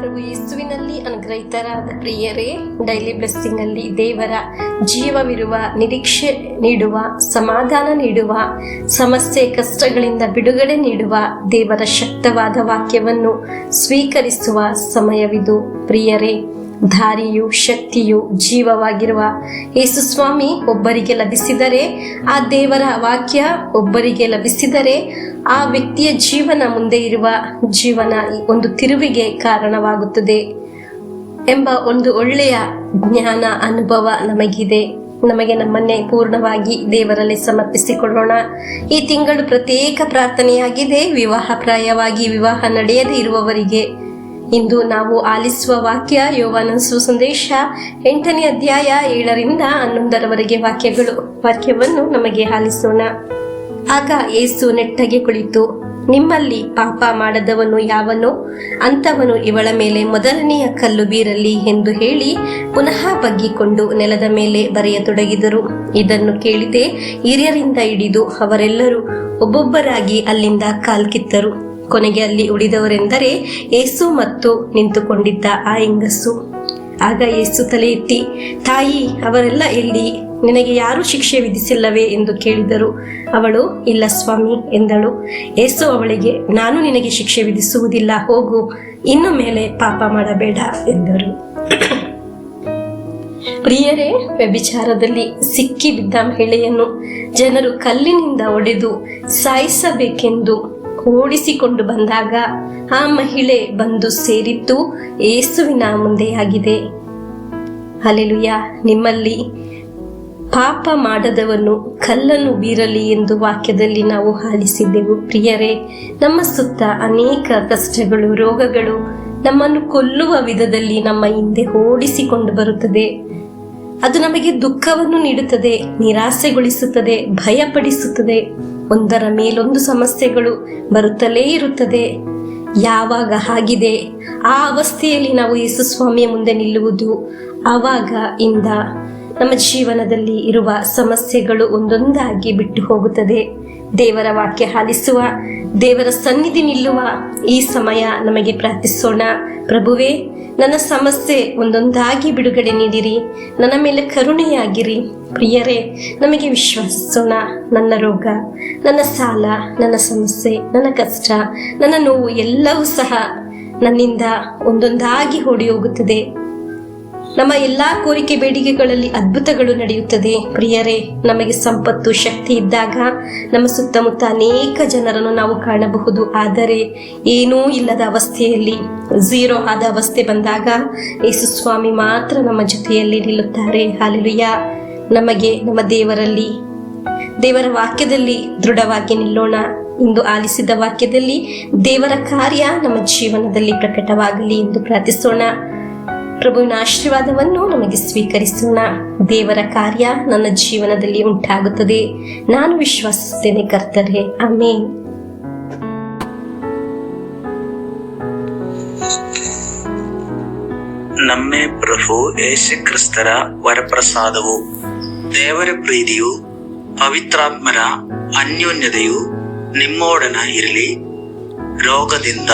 ಪ್ರಭು ಯೇಸುವಿನಲ್ಲಿ ಅನುಗ್ರಹಿತರಾದ ಪ್ರಿಯರೇ, daily blessing ಅಲ್ಲಿ ದೇವರ ಜೀವವಿರುವ, ನಿರೀಕ್ಷೆ ನೀಡುವ, ಸಮಾಧಾನ ನೀಡುವ, ಸಮಸ್ಯೆ ಕಷ್ಟಗಳಿಂದ ಬಿಡುಗಡೆ ನೀಡುವ ದೇವರ ಶಕ್ತವಾದ ವಾಕ್ಯವನ್ನು ಸ್ವೀಕರಿಸುವ ಸಮಯವಿದು. ಪ್ರಿಯರೇ, ದಾರಿಯು ಶಕ್ತಿಯು ಜೀವವಾಗಿರುವ ಯೇಸು ಸ್ವಾಮಿ ಒಬ್ಬರಿಗೆ ಲಭಿಸಿದರೆ, ಆ ದೇವರ ವಾಕ್ಯ ಒಬ್ಬರಿಗೆ ಲಭಿಸಿದರೆ, ಆ ವ್ಯಕ್ತಿಯ ಜೀವನ ಮುಂದೆ ಇರುವ ಜೀವನ ಒಂದು ತಿರುವಿಗೆ ಕಾರಣವಾಗುತ್ತದೆ ಎಂಬ ಒಂದು ಒಳ್ಳೆಯ ಜ್ಞಾನ ಅನುಭವ ನಮಗಿದೆ. ನಮಗೆ ನಮ್ಮನ್ನೇ ಪೂರ್ಣವಾಗಿ ದೇವರಲ್ಲಿ ಸಮರ್ಪಿಸಿಕೊಳ್ಳೋಣ. ಈ ತಿಂಗಳು ಪ್ರತ್ಯೇಕ ಪ್ರಾರ್ಥನೆಯಾಗಿದೆ ವಿವಾಹಪ್ರಾಯವಾಗಿ ವಿವಾಹ ನಡೆಯದೇ ಇರುವವರಿಗೆ. ಇಂದು ನಾವು ಆಲಿಸುವ ವಾಕ್ಯ ಯೋಹಾನನ ಸುಸಂದೇಶ 8ನೇ ಅಧ್ಯಾಯ 7ರಿಂದ 11ರವರೆಗೆ ವಾಕ್ಯವನ್ನು ನಮಗೆ ಆಲಿಸೋಣ. ಆಗ ಯೇಸು ನೆಟ್ಟಗೆ ಕುಳಿತು, ನಿಮ್ಮಲ್ಲಿ ಪಾಪ ಮಾಡದವನು ಯಾವನೋ ಅಂಥವನು ಇವಳ ಮೇಲೆ ಮೊದಲನೆಯ ಕಲ್ಲು ಬೀರಲಿ ಎಂದು ಹೇಳಿ ಪುನಃ ಬಗ್ಗಿಕೊಂಡು ನೆಲದ ಮೇಲೆ ಬರೆಯತೊಡಗಿದರು. ಇದನ್ನು ಕೇಳಿದೆ ಹಿರಿಯರಿಂದ ಹಿಡಿದು ಅವರೆಲ್ಲರೂ ಒಬ್ಬೊಬ್ಬರಾಗಿ ಅಲ್ಲಿಂದ ಕಾಲ್ಕಿತ್ತರು. ಕೊನೆಗೆ ಅಲ್ಲಿ ಉಳಿದವರೆಂದರೆ ಯೇಸು ಮತ್ತು ನಿಂತುಕೊಂಡಿದ್ದ ಆ ಹೆಂಗಸು. ಆಗ ಯೇಸು ತಲೆ ಎತ್ತಿ, ತಾಯಿ, ಅವರೆಲ್ಲ ಎಲ್ಲಿ? ನಿನಗೆ ಯಾರೂ ಶಿಕ್ಷೆ ವಿಧಿಸಿಲ್ಲವೇ ಎಂದು ಕೇಳಿದರು. ಅವಳು, ಇಲ್ಲ ಸ್ವಾಮಿ ಎಂದಳು. ಯೇಸು ಅವಳಿಗೆ, ನಾನು ನಿನಗೆ ಶಿಕ್ಷೆ ವಿಧಿಸುವುದಿಲ್ಲ, ಹೋಗು, ಇನ್ನು ಮೇಲೆ ಪಾಪ ಮಾಡಬೇಡ ಎಂದರು. ಪ್ರಿಯರೇ, ವ್ಯಭಿಚಾರದಲ್ಲಿ ಸಿಕ್ಕಿ ಬಿದ್ದ ಮಹಿಳೆಯನ್ನು ಜನರು ಕಲ್ಲಿನಿಂದ ಹೊಡೆದು ಸಾಯಿಸಬೇಕೆಂದು ಓಡಿಸಿಕೊಂಡು ಬಂದಾಗ ಆ ಮಹಿಳೆ ಬಂದು ಸೇರಿದ್ದು ಯೇಸುವಿನ ಮುಂದೆಯಾಗಿದೆ. ಹಲ್ಲೆಲೂಯಾ. ನಿಮ್ಮಲ್ಲಿ ಪಾಪ ಮಾಡದವನು ಕಲ್ಲನ್ನು ಬೀರಲಿ ಎಂದು ವಾಕ್ಯದಲ್ಲಿ ನಾವು ಆಲಿಸಿದ್ದೆವು. ಪ್ರಿಯರೇ, ನಮ್ಮ ಸುತ್ತ ಅನೇಕ ಕಷ್ಟಗಳು, ರೋಗಗಳು ನಮ್ಮನ್ನು ಕೊಲ್ಲುವ ವಿಧದಲ್ಲಿ ನಮ್ಮ ಹಿಂದೆ ಓಡಿಸಿಕೊಂಡು ಬರುತ್ತದೆ. ಅದು ನಮಗೆ ದುಃಖವನ್ನು ನೀಡುತ್ತದೆ, ನಿರಾಸೆಗೊಳಿಸುತ್ತದೆ, ಭಯಪಡಿಸುತ್ತದೆ. ಒಂದರ ಮೇಲೊಂದು ಸಮಸ್ಯೆಗಳು ಬರುತ್ತಲೇ ಇರುತ್ತದೆ. ಯಾವಾಗ ಆಗಿದೆ ಆ ಅವಸ್ಥೆಯಲ್ಲಿ ನಾವು ಯೇಸು ಸ್ವಾಮಿಯ ಮುಂದೆ ನಿಲ್ಲುವುದು, ಆವಾಗ ಇಂದ ನಮ್ಮ ಜೀವನದಲ್ಲಿ ಇರುವ ಸಮಸ್ಯೆಗಳು ಒಂದೊಂದಾಗಿ ಬಿಟ್ಟು ಹೋಗುತ್ತದೆ. ದೇವರ ವಾಕ್ಯ ಆಲಿಸುವ, ದೇವರ ಸನ್ನಿಧಿ ನಿಲ್ಲುವ ಈ ಸಮಯ ನಮಗೆ ಪ್ರಾರ್ಥಿಸೋಣ. ಪ್ರಭುವೇ, ನನ್ನ ಸಮಸ್ಯೆ ಒಂದೊಂದಾಗಿ ಬಿಡುಗಡೆ ನೀಡಿರಿ, ನನ್ನ ಮೇಲೆ ಕರುಣೆಯಾಗಿರಿ. ಪ್ರಿಯರೇ, ನಮಗೆ ವಿಶ್ವಾಸಿಸೋಣ. ನನ್ನ ರೋಗ, ನನ್ನ ಸಾಲ, ನನ್ನ ಸಮಸ್ಯೆ, ನನ್ನ ಕಷ್ಟ, ನನ್ನ ನೋವು ಎಲ್ಲವೂ ಸಹ ನನ್ನಿಂದ ಒಂದೊಂದಾಗಿ ಓಡಿ ಹೋಗುತ್ತದೆ. ನಮ್ಮ ಎಲ್ಲಾ ಕೋರಿಕೆ ಬೇಡಿಕೆಗಳಲ್ಲಿ ಅದ್ಭುತಗಳು ನಡೆಯುತ್ತದೆ. ಪ್ರಿಯರೇ, ನಮಗೆ ಸಂಪತ್ತು, ಶಕ್ತಿ ಇದ್ದಾಗ ನಮ್ಮ ಸುತ್ತಮುತ್ತ ಅನೇಕ ಜನರನ್ನು ನಾವು ಕಾಣಬಹುದು. ಆದರೆ ಏನೂ ಇಲ್ಲದ ಅವಸ್ಥೆಯಲ್ಲಿ, ಝೀರೋ ಆದ ಅವಸ್ಥೆ ಬಂದಾಗ ಯೇಸು ಸ್ವಾಮಿ ಮಾತ್ರ ನಮ್ಮ ಜೊತೆಯಲ್ಲಿ ನಿಲ್ಲುತ್ತಾರೆ. ಹಲ್ಲೆಲೂಯಾ. ನಮಗೆ ನಮ್ಮ ದೇವರ ವಾಕ್ಯದಲ್ಲಿ ದೃಢವಾಗಿ ನಿಲ್ಲೋಣ. ಇಂದು ಆಲಿಸಿದ ವಾಕ್ಯದಲ್ಲಿ ದೇವರ ಕಾರ್ಯ ನಮ್ಮ ಜೀವನದಲ್ಲಿ ಪ್ರಕಟವಾಗಲಿ ಎಂದು ಪ್ರಾರ್ಥಿಸೋಣ. ಪ್ರಭುವಿನ ಆಶೀರ್ವಾದವನ್ನು ನಮಗೆ ಸ್ವೀಕರಿಸೋಣ. ದೇವರ ಕಾರ್ಯ ನನ್ನ ಜೀವನದಲ್ಲಿ ಉಂಟಾಗುತ್ತದೆ. ನಾನು ವಿಶ್ವಾಸಿಸುತ್ತೇನೆ ಕರ್ತರೇ. ಆಮೆನ್. ನಮ್ಮ ಪ್ರಭು ಯೇಸು ಕ್ರಿಸ್ತರ ವರಪ್ರಸಾದವು, ದೇವರ ಪ್ರೀತಿಯು, ಪವಿತ್ರಾತ್ಮರ ಅನ್ಯೋನ್ಯತೆಯು ನಿಮ್ಮೊಡನ ಇರಲಿ. ರೋಗದಿಂದ,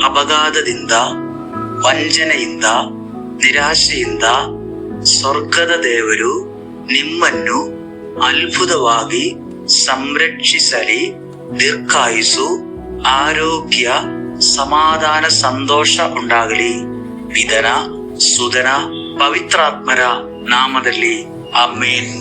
ಅಪಘಾತದಿಂದ, ವಂಚನೆಯಿಂದ, ನಿರಾಶೆಯಿಂದ ಸ್ವರ್ಗದ ದೇವರು ನಿಮ್ಮನ್ನು ಅದ್ಭುತವಾಗಿ ಸಂರಕ್ಷಿಸಲಿ. ದೀರ್ಘಾಯುಸ್ಸು, ಆರೋಗ್ಯ, ಸಮಾಧಾನ, ಸಂತೋಷ ಉಂಟಾಗಲಿ. ಪಿತನ, ಸುತನ, ಪವಿತ್ರಾತ್ಮರ ನಾಮದಲ್ಲಿ ಆಮೆನ್.